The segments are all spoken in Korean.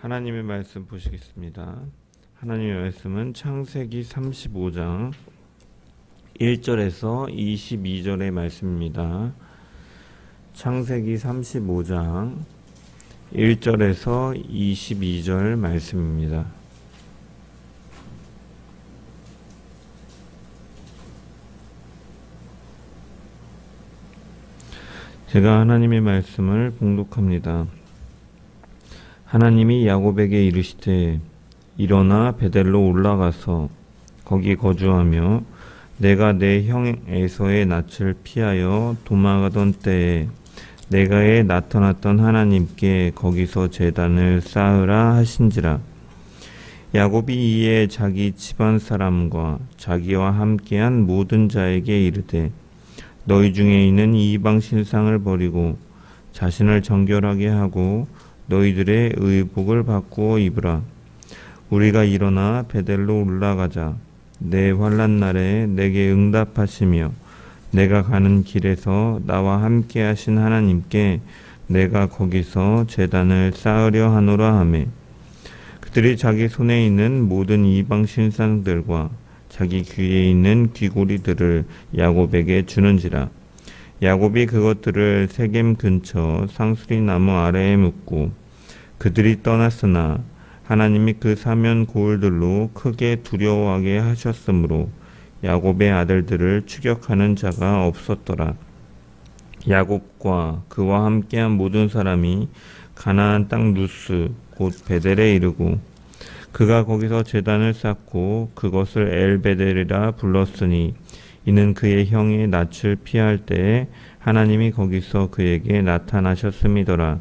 하나님의 말씀 보시겠습니다. 하나님의 말씀은 창세기 35장 1절에서 22절의 말씀입니다. 창세기 35장 1절에서 22절 말씀입니다. 제가 하나님의 말씀을 봉독합니다. 하나님이 야곱에게 이르시되 일어나 베델로 올라가서 거기 거주하며 내가 내 형 에서의 낯을 피하여 도망하던 때에 내가에 나타났던 하나님께 거기서 제단을 쌓으라 하신지라. 야곱이 이에 자기 집안 사람과 자기와 함께한 모든 자에게 이르되 너희 중에 있는 이방 신상을 버리고 자신을 정결하게 하고 너희들의 의복을 바꾸어 입으라. 우리가 일어나 베델로 올라가자. 내 환난 날에 내게 응답하시며 내가 가는 길에서 나와 함께 하신 하나님께 내가 거기서 제단을 쌓으려 하노라 하매 그들이 자기 손에 있는 모든 이방 신상들과 자기 귀에 있는 귀고리들을 야곱에게 주는지라. 야곱이 그것들을 세겜 근처 상수리 나무 아래에 묻고 그들이 떠났으나 하나님이 그 사면 고을들로 크게 두려워하게 하셨으므로 야곱의 아들들을 추격하는 자가 없었더라. 야곱과 그와 함께한 모든 사람이 가나안 땅 누스 곧 베델에 이르고 그가 거기서 제단을 쌓고 그것을 엘베델이라 불렀으니 이는 그의 형의 낯을 피할 때에 하나님이 거기서 그에게 나타나셨음이더라.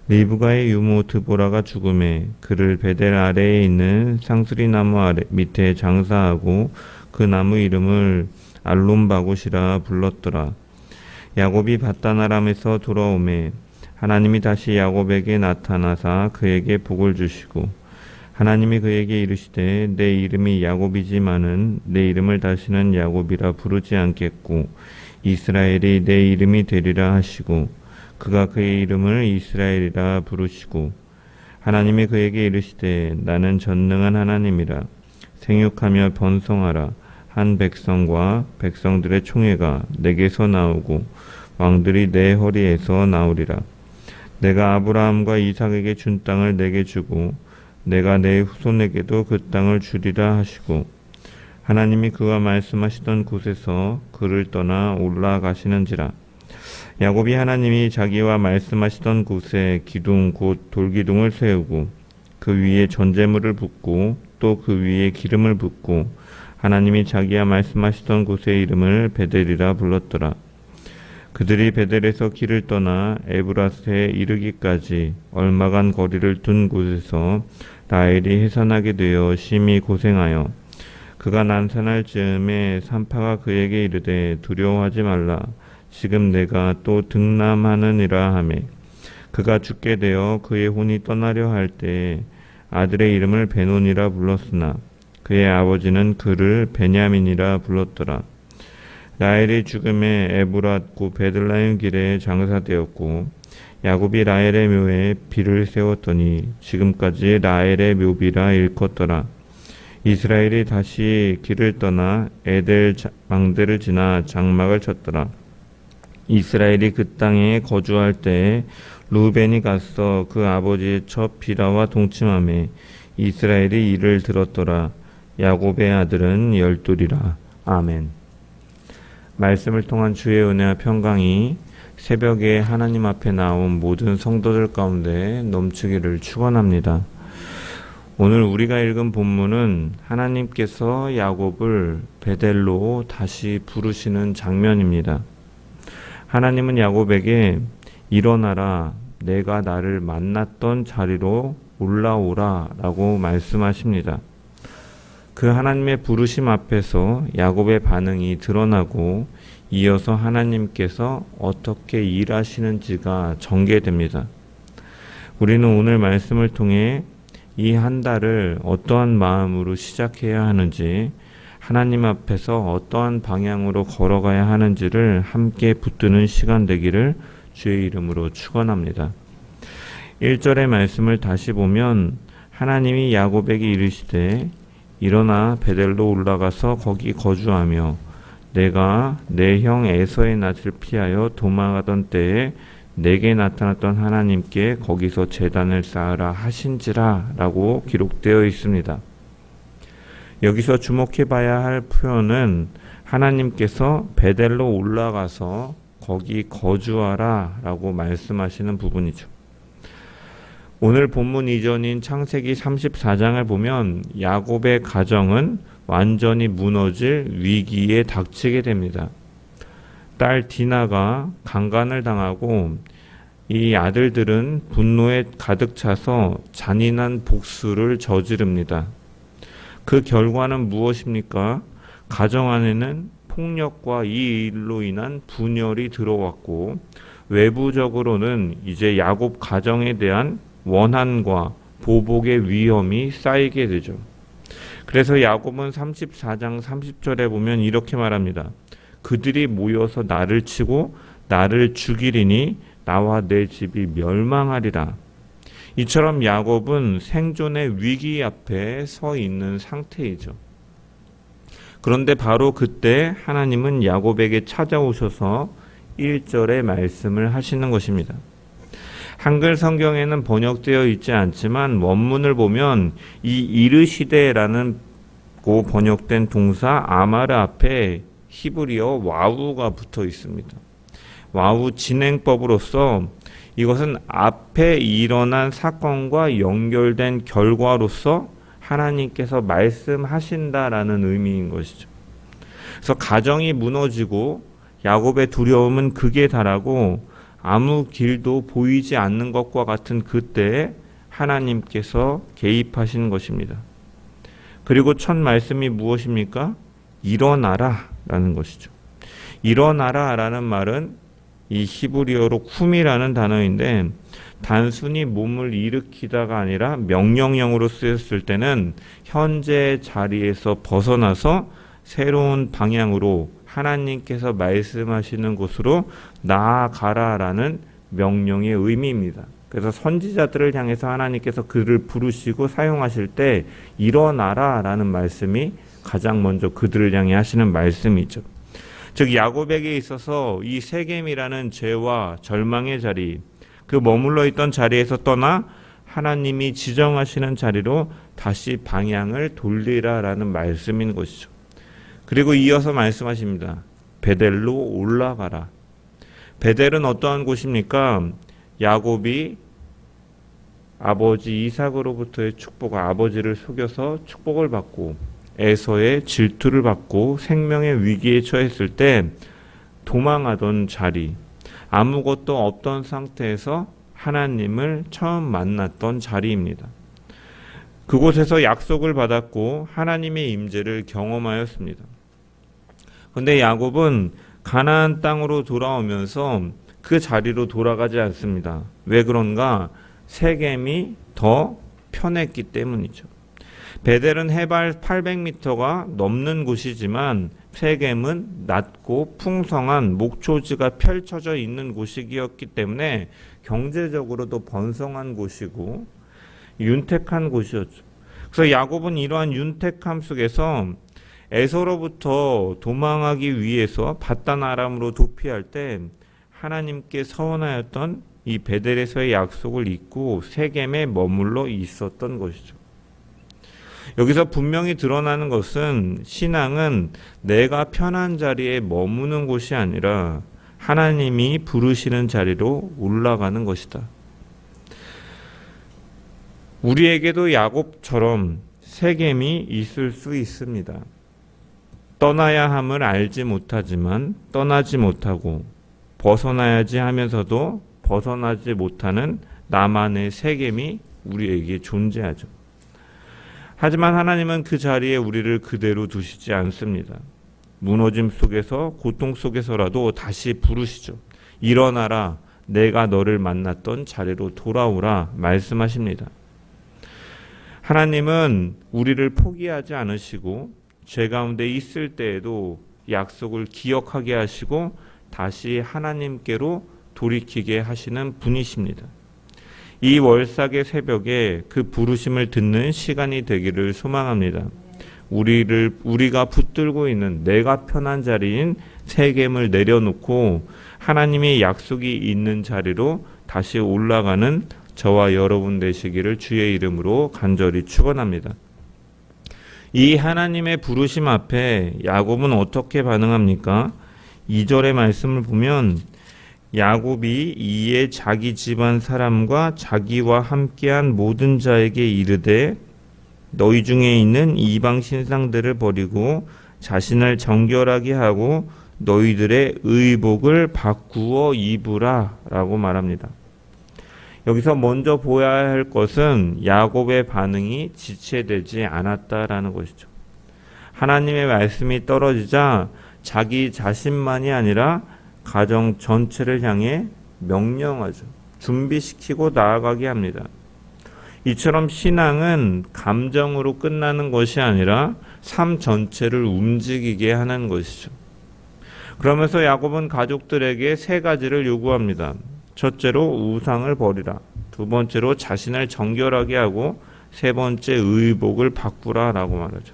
리브가의 유모 드보라가 죽음에 그를 베델 아래에 있는 상수리 나무 아래 밑에 장사하고 그 나무 이름을 알론바곳이라 불렀더라. 야곱이 밧단 아람에서 돌아오매 하나님이 다시 야곱에게 나타나사 그에게 복을 주시고 하나님이 그에게 이르시되 내 이름이 야곱이지만은 내 이름을 다시는 야곱이라 부르지 않겠고 이스라엘이 내 이름이 되리라 하시고 그가 그의 이름을 이스라엘이라 부르시고 하나님이 그에게 이르시되 나는 전능한 하나님이라. 생육하며 번성하라. 한 백성과 백성들의 총회가 내게서 나오고 왕들이 내 허리에서 나오리라. 내가 아브라함과 이삭에게 준 땅을 내게 주고 내가 내 후손에게도 그 땅을 주리라 하시고 하나님이 그가 말씀하시던 곳에서 그를 떠나 올라가시는지라. 야곱이 하나님이 자기와 말씀하시던 곳에 기둥 곧 돌기둥을 세우고 그 위에 전제물을 붓고 또 그 위에 기름을 붓고 하나님이 자기와 말씀하시던 곳의 이름을 베델이라 불렀더라. 그들이 베델에서 길을 떠나 에브라스에 이르기까지 얼마간 거리를 둔 곳에서 라헬이 해산하게 되어 심히 고생하여 그가 난산할 즈음에 산파가 그에게 이르되 두려워하지 말라. 지금 내가 또 등남하느니라 하매 그가 죽게 되어 그의 혼이 떠나려 할 때 아들의 이름을 베논이라 불렀으나 그의 아버지는 그를 베냐민이라 불렀더라. 라헬이 죽음에 에브랏 곧 베들라임 길에 장사되었고 야곱이 라헬의 묘에 비를 세웠더니 지금까지 라헬의 묘비라 일컫더라. 이스라엘이 다시 길을 떠나 에델 망대를 지나 장막을 쳤더라. 이스라엘이 그 땅에 거주할 때에 루벤이 가서 그 아버지의 첫 비라와 동침하매 이스라엘이 이를 들었더라. 야곱의 아들은 12이라. 아멘. 말씀을 통한 주의 은혜와 평강이 새벽에 하나님 앞에 나온 모든 성도들 가운데 넘치기를 축원합니다. 오늘 우리가 읽은 본문은 하나님께서 야곱을 베델로 다시 부르시는 장면입니다. 하나님은 야곱에게 일어나라, 내가 나를 만났던 자리로 올라오라 라고 말씀하십니다. 그 하나님의 부르심 앞에서 야곱의 반응이 드러나고 이어서 하나님께서 어떻게 일하시는지가 전개됩니다. 우리는 오늘 말씀을 통해 이 한 달을 어떠한 마음으로 시작해야 하는지 하나님 앞에서 어떠한 방향으로 걸어가야 하는지를 함께 붙드는 시간 되기를 주의 이름으로 축원합니다. 1절의 말씀을 다시 보면 하나님이 야곱에게 이르시되 일어나 베델로 올라가서 거기 거주하며 내가 내 형 에서의 낯을 피하여 도망하던 때에 내게 나타났던 하나님께 거기서 제단을 쌓으라 하신지라 라고 기록되어 있습니다. 여기서 주목해 봐야 할 표현은 하나님께서 베델로 올라가서 거기 거주하라 라고 말씀하시는 부분이죠. 오늘 본문 이전인 창세기 34장을 보면 야곱의 가정은 완전히 무너질 위기에 닥치게 됩니다. 딸 디나가 강간을 당하고 이 아들들은 분노에 가득 차서 잔인한 복수를 저지릅니다. 그 결과는 무엇입니까? 가정 안에는 폭력과 이 일로 인한 분열이 들어왔고 외부적으로는 이제 야곱 가정에 대한 원한과 보복의 위험이 쌓이게 되죠. 그래서 야곱은 34장 30절에 보면 이렇게 말합니다. 그들이 모여서 나를 치고 나를 죽이리니 나와 내 집이 멸망하리라. 이처럼 야곱은 생존의 위기 앞에 서 있는 상태이죠. 그런데 바로 그때 하나님은 야곱에게 찾아오셔서 1절의 말씀을 하시는 것입니다. 한글 성경에는 번역되어 있지 않지만 원문을 보면 이 이르시되라는 고 번역된 동사 아마르 앞에 히브리어 와우가 붙어 있습니다. 와우 진행법으로서 이것은 앞에 일어난 사건과 연결된 결과로서 하나님께서 말씀하신다라는 의미인 것이죠. 그래서 가정이 무너지고 야곱의 두려움은 극에 달하고 아무 길도 보이지 않는 것과 같은 그때에 하나님께서 개입하신 것입니다. 그리고 첫 말씀이 무엇입니까? 일어나라 라는 것이죠. 일어나라 라는 말은 이 히브리어로 쿰이라는 단어인데 단순히 몸을 일으키다가 아니라 명령형으로 쓰였을 때는 현재 자리에서 벗어나서 새로운 방향으로 하나님께서 말씀하시는 곳으로 나아가라라는 명령의 의미입니다. 그래서 선지자들을 향해서 하나님께서 그를 부르시고 사용하실 때 일어나라라는 말씀이 가장 먼저 그들을 향해 하시는 말씀이죠. 즉 야곱에게 있어서 이 세겜이라는 죄와 절망의 자리, 그 머물러 있던 자리에서 떠나 하나님이 지정하시는 자리로 다시 방향을 돌리라라는 말씀인 것이죠. 그리고 이어서 말씀하십니다. 베델로 올라가라. 베델은 어떠한 곳입니까? 야곱이 아버지 이삭으로부터의 축복, 아버지를 속여서 축복을 받고 에서의 질투를 받고 생명의 위기에 처했을 때 도망하던 자리, 아무것도 없던 상태에서 하나님을 처음 만났던 자리입니다. 그곳에서 약속을 받았고 하나님의 임재를 경험하였습니다. 그런데 야곱은 가나안 땅으로 돌아오면서 그 자리로 돌아가지 않습니다. 왜 그런가? 세겜이 더 편했기 때문이죠. 베델은 해발 800m가 넘는 곳이지만 세겜은 낮고 풍성한 목초지가 펼쳐져 있는 곳이었기 때문에 경제적으로도 번성한 곳이고 윤택한 곳이었죠. 그래서 야곱은 이러한 윤택함 속에서 에서로부터 도망하기 위해서 바단 아람으로 도피할 때 하나님께 서원하였던 이 베델에서의 약속을 잊고 세겜에 머물러 있었던 것이죠. 여기서 분명히 드러나는 것은 신앙은 내가 편한 자리에 머무는 곳이 아니라 하나님이 부르시는 자리로 올라가는 것이다. 우리에게도 야곱처럼 세겜이 있을 수 있습니다. 떠나야 함을 알지 못하지만 떠나지 못하고 벗어나야지 하면서도 벗어나지 못하는 나만의 세겜이 우리에게 존재하죠. 하지만 하나님은 그 자리에 우리를 그대로 두시지 않습니다. 무너짐 속에서 고통 속에서라도 다시 부르시죠. 일어나라, 내가 너를 만났던 자리로 돌아오라 말씀하십니다. 하나님은 우리를 포기하지 않으시고 죄 가운데 있을 때에도 약속을 기억하게 하시고 다시 하나님께로 돌이키게 하시는 분이십니다. 이 월삭의 새벽에 그 부르심을 듣는 시간이 되기를 소망합니다. 우리가 붙들고 있는 내가 편한 자리인 세겜을 내려놓고 하나님의 약속이 있는 자리로 다시 올라가는 저와 여러분 되시기를 주의 이름으로 간절히 축원합니다. 이 하나님의 부르심 앞에 야곱은 어떻게 반응합니까? 2절의 말씀을 보면 야곱이 이에 자기 집안 사람과 자기와 함께한 모든 자에게 이르되 너희 중에 있는 이방 신상들을 버리고 자신을 정결하게 하고 너희들의 의복을 바꾸어 입으라 라고 말합니다. 여기서 먼저 보아야 할 것은 야곱의 반응이 지체되지 않았다라는 것이죠. 하나님의 말씀이 떨어지자 자기 자신만이 아니라 가정 전체를 향해 명령하죠. 준비시키고 나아가게 합니다. 이처럼 신앙은 감정으로 끝나는 것이 아니라 삶 전체를 움직이게 하는 것이죠. 그러면서 야곱은 가족들에게 세 가지를 요구합니다. 첫째로 우상을 버리라. 두 번째로 자신을 정결하게 하고 세 번째 의복을 바꾸라 라고 말하죠.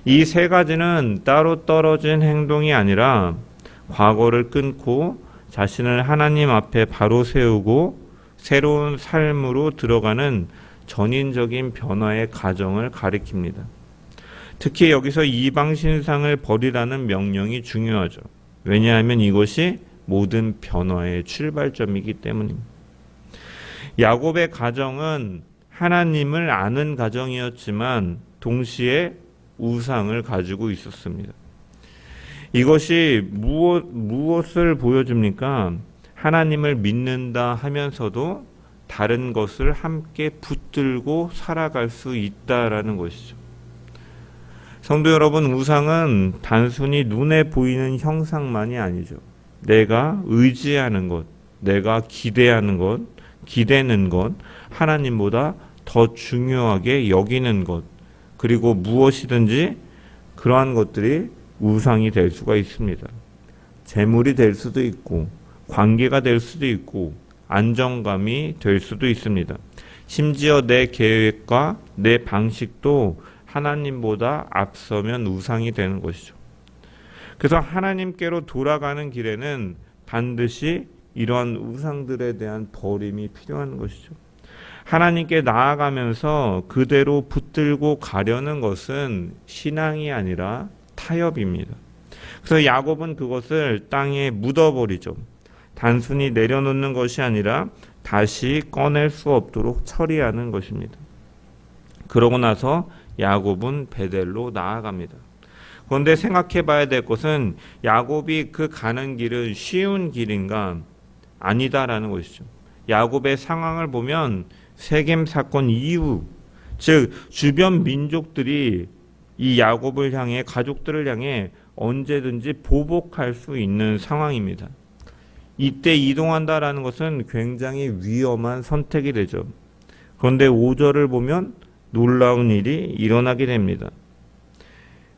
이 세 가지는 따로 떨어진 행동이 아니라 과거를 끊고 자신을 하나님 앞에 바로 세우고 새로운 삶으로 들어가는 전인적인 변화의 과정을 가리킵니다. 특히 여기서 이방 신상을 버리라는 명령이 중요하죠. 왜냐하면 이것이 모든 변화의 출발점이기 때문입니다. 야곱의 가정은 하나님을 아는 가정이었지만 동시에 우상을 가지고 있었습니다. 이것이 무엇을 보여줍니까? 하나님을 믿는다 하면서도 다른 것을 함께 붙들고 살아갈 수 있다라는 것이죠. 성도 여러분, 우상은 단순히 눈에 보이는 형상만이 아니죠. 내가 의지하는 것, 내가 기대하는 것, 기대는 것, 하나님보다 더 중요하게 여기는 것, 그리고 무엇이든지 그러한 것들이 우상이 될 수가 있습니다. 재물이 될 수도 있고 관계가 될 수도 있고 안정감이 될 수도 있습니다. 심지어 내 계획과 내 방식도 하나님보다 앞서면 우상이 되는 것이죠. 그래서 하나님께로 돌아가는 길에는 반드시 이러한 우상들에 대한 버림이 필요한 것이죠. 하나님께 나아가면서 그대로 붙들고 가려는 것은 신앙이 아니라 타협입니다. 그래서 야곱은 그것을 땅에 묻어버리죠. 단순히 내려놓는 것이 아니라 다시 꺼낼 수 없도록 처리하는 것입니다. 그러고 나서 야곱은 베델로 나아갑니다. 그런데 생각해 봐야 될 것은 야곱이 그 가는 길은 쉬운 길인가? 아니다라는 것이죠. 야곱의 상황을 보면 세겜 사건 이후, 즉 주변 민족들이 이 야곱을 향해, 가족들을 향해 언제든지 보복할 수 있는 상황입니다. 이때 이동한다라는 것은 굉장히 위험한 선택이 되죠. 그런데 5절을 보면 놀라운 일이 일어나게 됩니다.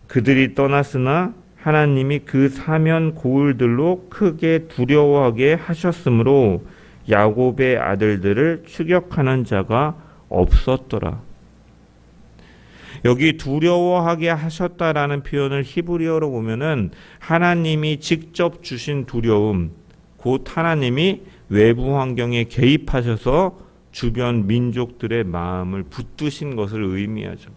그들이 떠났으나 하나님이 그 사면 고을들로 크게 두려워하게 하셨으므로 야곱의 아들들을 추격하는 자가 없었더라. 여기 두려워하게 하셨다라는 표현을 히브리어로 보면은 하나님이 직접 주신 두려움, 곧 하나님이 외부 환경에 개입하셔서 주변 민족들의 마음을 붙드신 것을 의미하죠.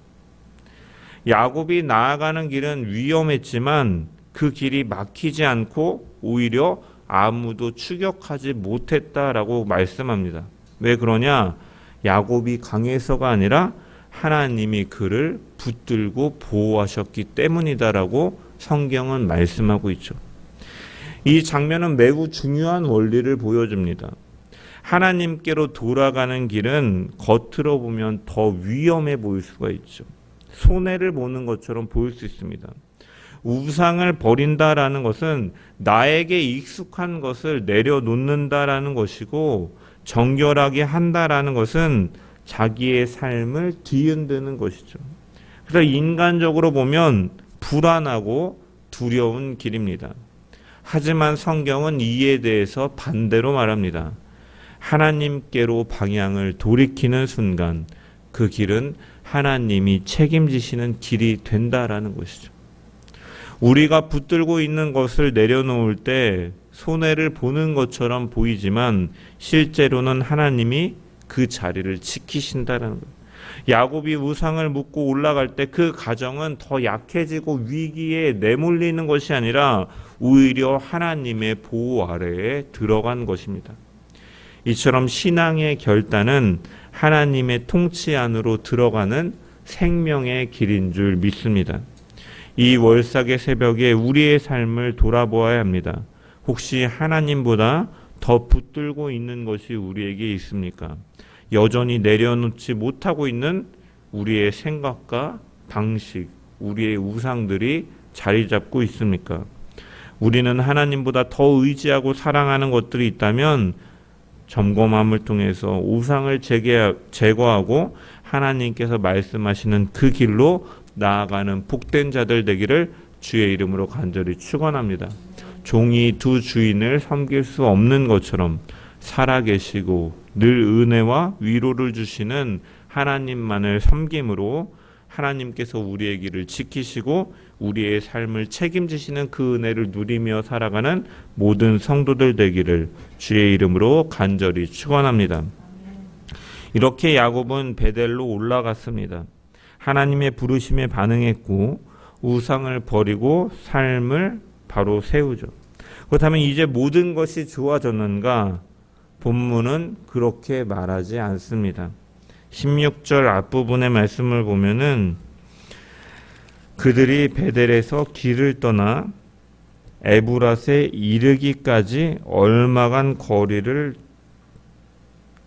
야곱이 나아가는 길은 위험했지만 그 길이 막히지 않고 오히려 아무도 추격하지 못했다라고 말씀합니다. 왜 그러냐? 야곱이 강해서가 아니라 하나님이 그를 붙들고 보호하셨기 때문이다라고 성경은 말씀하고 있죠. 이 장면은 매우 중요한 원리를 보여줍니다. 하나님께로 돌아가는 길은 겉으로 보면 더 위험해 보일 수가 있죠. 손해를 보는 것처럼 보일 수 있습니다. 우상을 버린다라는 것은 나에게 익숙한 것을 내려놓는다라는 것이고, 정결하게 한다라는 것은 자기의 삶을 뒤흔드는 것이죠. 그래서 인간적으로 보면 불안하고 두려운 길입니다. 하지만 성경은 이에 대해서 반대로 말합니다. 하나님께로 방향을 돌이키는 순간 그 길은 하나님이 책임지시는 길이 된다라는 것이죠. 우리가 붙들고 있는 것을 내려놓을 때 손해를 보는 것처럼 보이지만 실제로는 하나님이 그 자리를 지키신다라는 거예요. 야곱이 우상을 묻고 올라갈 때 그 가정은 더 약해지고 위기에 내몰리는 것이 아니라 오히려 하나님의 보호 아래에 들어간 것입니다. 이처럼 신앙의 결단은 하나님의 통치 안으로 들어가는 생명의 길인 줄 믿습니다. 이 월삭의 새벽에 우리의 삶을 돌아보아야 합니다. 혹시 하나님보다 더 붙들고 있는 것이 우리에게 있습니까? 여전히 내려놓지 못하고 있는 우리의 생각과 방식, 우리의 우상들이 자리 잡고 있습니까? 우리는 하나님보다 더 의지하고 사랑하는 것들이 있다면 점검함을 통해서 우상을 제거하고 하나님께서 말씀하시는 그 길로 나아가는 복된 자들 되기를 주의 이름으로 간절히 축원합니다. 종이 두 주인을 섬길 수 없는 것처럼 살아계시고 늘 은혜와 위로를 주시는 하나님만을 섬김으로 하나님께서 우리의 길을 지키시고 우리의 삶을 책임지시는 그 은혜를 누리며 살아가는 모든 성도들 되기를 주의 이름으로 간절히 축원합니다. 이렇게 야곱은 베델로 올라갔습니다. 하나님의 부르심에 반응했고 우상을 버리고 삶을 바로 세우죠. 그렇다면 이제 모든 것이 좋아졌는가? 본문은 그렇게 말하지 않습니다. 16절 앞부분의 말씀을 보면은 그들이 베델에서 길을 떠나 에브랏에 이르기까지 얼마간 거리를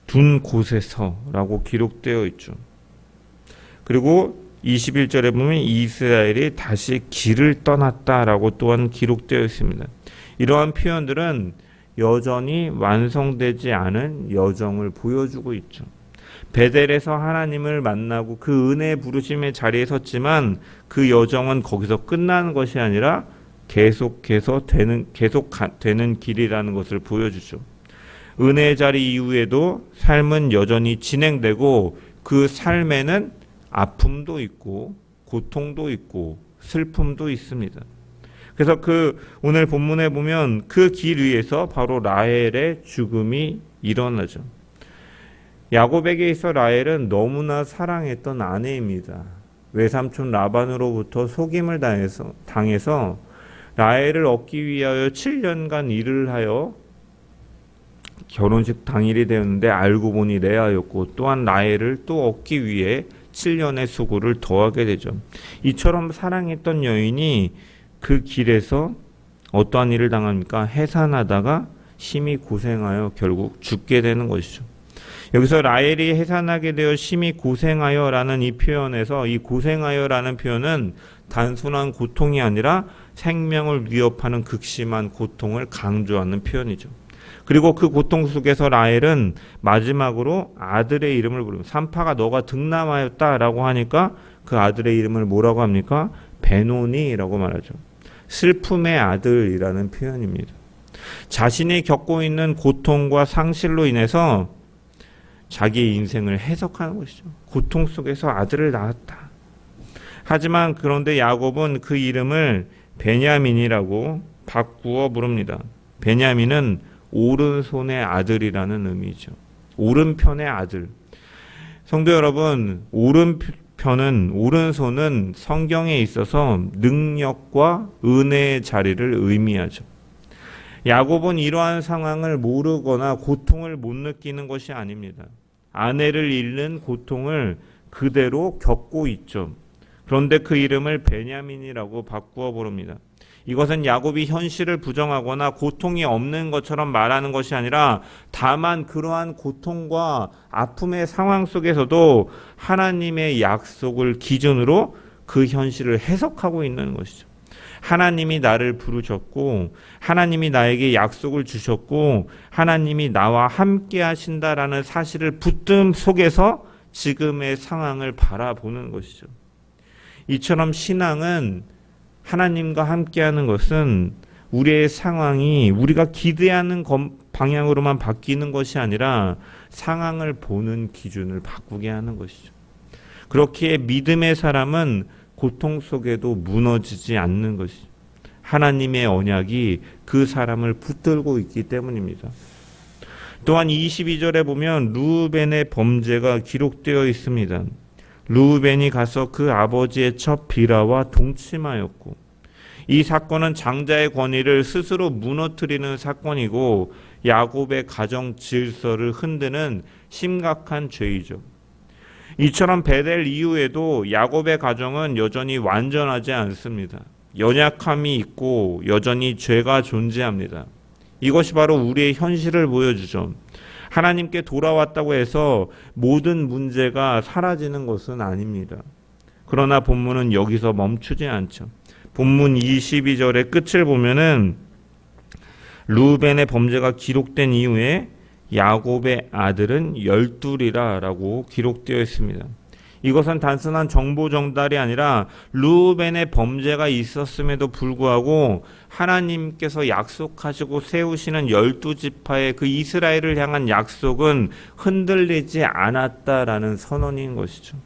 둔 곳에서라고 기록되어 있죠. 그리고 21절에 보면 이스라엘이 다시 길을 떠났다라고 또한 기록되어 있습니다. 이러한 표현들은 여전히 완성되지 않은 여정을 보여주고 있죠. 베델에서 하나님을 만나고 그 은혜의 부르심의 자리에 섰지만 그 여정은 거기서 끝나는 것이 아니라 계속해서 되는 길이라는 것을 보여주죠. 은혜의 자리 이후에도 삶은 여전히 진행되고 그 삶에는 아픔도 있고 고통도 있고 슬픔도 있습니다. 그래서 오늘 본문에 보면 그 길 위에서 바로 라헬의 죽음이 일어나죠. 야곱에게 있어 라헬은 너무나 사랑했던 아내입니다. 외삼촌 라반으로부터 속임을 당해서 라헬을 얻기 위하여 7년간 일을 하여 결혼식 당일이 되었는데 알고 보니 레아였고 또한 라헬을 또 얻기 위해 7년의 수고를 더하게 되죠. 이처럼 사랑했던 여인이 그 길에서 어떠한 일을 당합니까? 해산하다가 심히 고생하여 결국 죽게 되는 것이죠. 여기서 라헬이 해산하게 되어 심히 고생하여라는 이 표현에서 이 고생하여라는 표현은 단순한 고통이 아니라 생명을 위협하는 극심한 고통을 강조하는 표현이죠. 그리고 그 고통 속에서 라헬은 마지막으로 아들의 이름을 부릅니다. 산파가 너가 득남하였다라고 하니까 그 아들의 이름을 뭐라고 합니까? 베노니라고 말하죠. 슬픔의 아들이라는 표현입니다. 자신이 겪고 있는 고통과 상실로 인해서 자기의 인생을 해석하는 것이죠. 고통 속에서 아들을 낳았다. 하지만 그런데 야곱은 그 이름을 베냐민이라고 바꾸어 부릅니다. 베냐민은 오른손의 아들이라는 의미죠. 오른편의 아들. 성도 여러분, 오른손은 성경에 있어서 능력과 은혜의 자리를 의미하죠. 야곱은 이러한 상황을 모르거나 고통을 못 느끼는 것이 아닙니다. 아내를 잃는 고통을 그대로 겪고 있죠. 그런데 그 이름을 베냐민이라고 바꾸어 부릅니다. 이것은 야곱이 현실을 부정하거나 고통이 없는 것처럼 말하는 것이 아니라 다만 그러한 고통과 아픔의 상황 속에서도 하나님의 약속을 기준으로 그 현실을 해석하고 있는 것이죠. 하나님이 나를 부르셨고 하나님이 나에게 약속을 주셨고 하나님이 나와 함께 하신다라는 사실을 붙듦 속에서 지금의 상황을 바라보는 것이죠. 이처럼 신앙은 하나님과 함께하는 것은 우리의 상황이 우리가 기대하는 방향으로만 바뀌는 것이 아니라 상황을 보는 기준을 바꾸게 하는 것이죠. 그렇기에 믿음의 사람은 고통 속에도 무너지지 않는 것이죠. 하나님의 언약이 그 사람을 붙들고 있기 때문입니다. 또한 22절에 보면 르우벤의 범죄가 기록되어 있습니다. 르우벤이 가서 그 아버지의 첩 비라와 동침하였고, 이 사건은 장자의 권위를 스스로 무너뜨리는 사건이고 야곱의 가정 질서를 흔드는 심각한 죄이죠. 이처럼 베델 이후에도 야곱의 가정은 여전히 완전하지 않습니다. 연약함이 있고 여전히 죄가 존재합니다. 이것이 바로 우리의 현실을 보여주죠. 하나님께 돌아왔다고 해서 모든 문제가 사라지는 것은 아닙니다. 그러나 본문은 여기서 멈추지 않죠. 본문 22절의 끝을 보면은 르우벤의 범죄가 기록된 이후에 야곱의 아들은 12이라 라고 기록되어 있습니다. 이것은 단순한 정보 전달이 아니라 르우벤의 범죄가 있었음에도 불구하고 하나님께서 약속하시고 세우시는 12지파의 그 이스라엘을 향한 약속은 흔들리지 않았다라는 선언인 것이죠.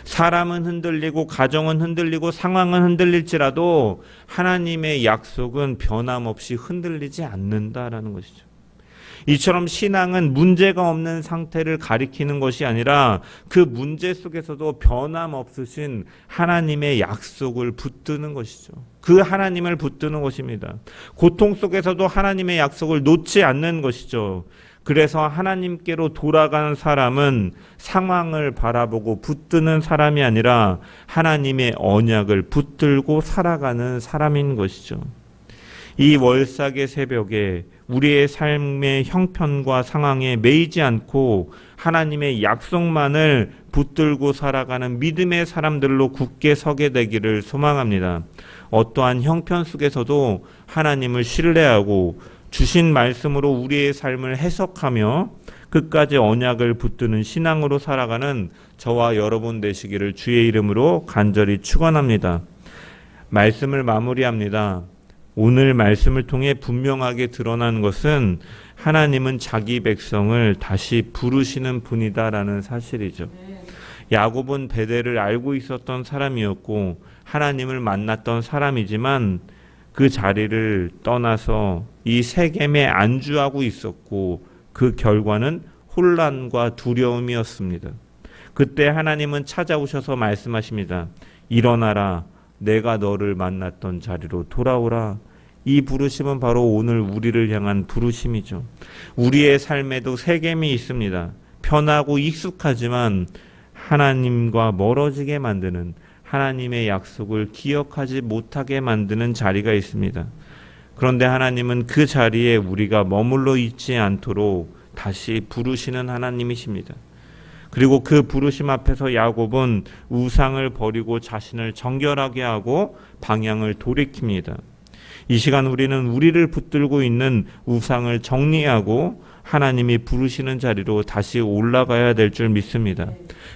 사람은 흔들리고 가정은 흔들리고 상황은 흔들릴지라도 하나님의 약속은 변함없이 흔들리지 않는다라는 것이죠. 이처럼 신앙은 문제가 없는 상태를 가리키는 것이 아니라 그 문제 속에서도 변함없으신 하나님의 약속을 붙드는 것이죠. 그 하나님을 붙드는 것입니다. 고통 속에서도 하나님의 약속을 놓지 않는 것이죠. 그래서 하나님께로 돌아가는 사람은 상황을 바라보고 붙드는 사람이 아니라 하나님의 언약을 붙들고 살아가는 사람인 것이죠. 이 월삭의 새벽에 우리의 삶의 형편과 상황에 매이지 않고 하나님의 약속만을 붙들고 살아가는 믿음의 사람들로 굳게 서게 되기를 소망합니다. 어떠한 형편 속에서도 하나님을 신뢰하고 주신 말씀으로 우리의 삶을 해석하며 끝까지 언약을 붙드는 신앙으로 살아가는 저와 여러분 되시기를 주의 이름으로 간절히 축원합니다. 말씀을 마무리합니다. 오늘 말씀을 통해 분명하게 드러난 것은 하나님은 자기 백성을 다시 부르시는 분이다라는 사실이죠. 야곱은 베델을 알고 있었던 사람이었고 하나님을 만났던 사람이지만 그 자리를 떠나서 이 세겜에 안주하고 있었고 그 결과는 혼란과 두려움이었습니다. 그때 하나님은 찾아오셔서 말씀하십니다. 일어나라, 내가 너를 만났던 자리로 돌아오라. 이 부르심은 바로 오늘 우리를 향한 부르심이죠. 우리의 삶에도 세겜이 있습니다. 편하고 익숙하지만 하나님과 멀어지게 만드는, 하나님의 약속을 기억하지 못하게 만드는 자리가 있습니다. 그런데 하나님은 그 자리에 우리가 머물러 있지 않도록 다시 부르시는 하나님이십니다. 그리고 그 부르심 앞에서 야곱은 우상을 버리고 자신을 정결하게 하고 방향을 돌이킵니다. 이 시간 우리는 우리를 붙들고 있는 우상을 정리하고 하나님이 부르시는 자리로 다시 올라가야 될 줄 믿습니다.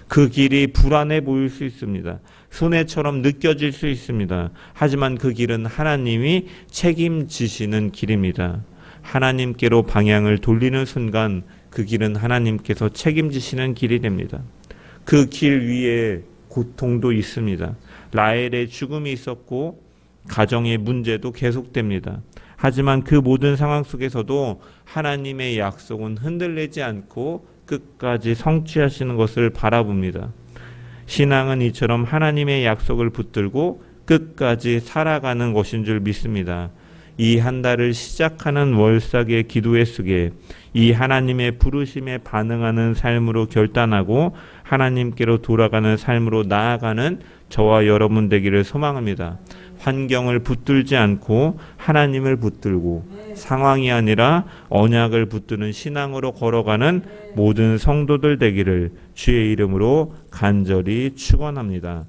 그 길이 불안해 보일 수 있습니다. 손해처럼 느껴질 수 있습니다. 하지만 그 길은 하나님이 책임지시는 길입니다. 하나님께로 방향을 돌리는 순간 그 길은 하나님께서 책임지시는 길이 됩니다. 그 길 위에 고통도 있습니다. 라헬의 죽음이 있었고 가정의 문제도 계속됩니다. 하지만 그 모든 상황 속에서도 하나님의 약속은 흔들리지 않고 끝까지 성취하시는 것을 바라봅니다. 신앙은 이처럼 하나님의 약속을 붙들고 끝까지 살아가는 것인 줄 믿습니다. 이 한 달을 시작하는 월삭의 기도회 속에 이 하나님의 부르심에 반응하는 삶으로 결단하고 하나님께로 돌아가는 삶으로 나아가는 저와 여러분 되기를 소망합니다. 환경을 붙들지 않고 하나님을 붙들고 상황이 아니라 언약을 붙드는 신앙으로 걸어가는 모든 성도들 되기를 주의 이름으로 간절히 축원합니다.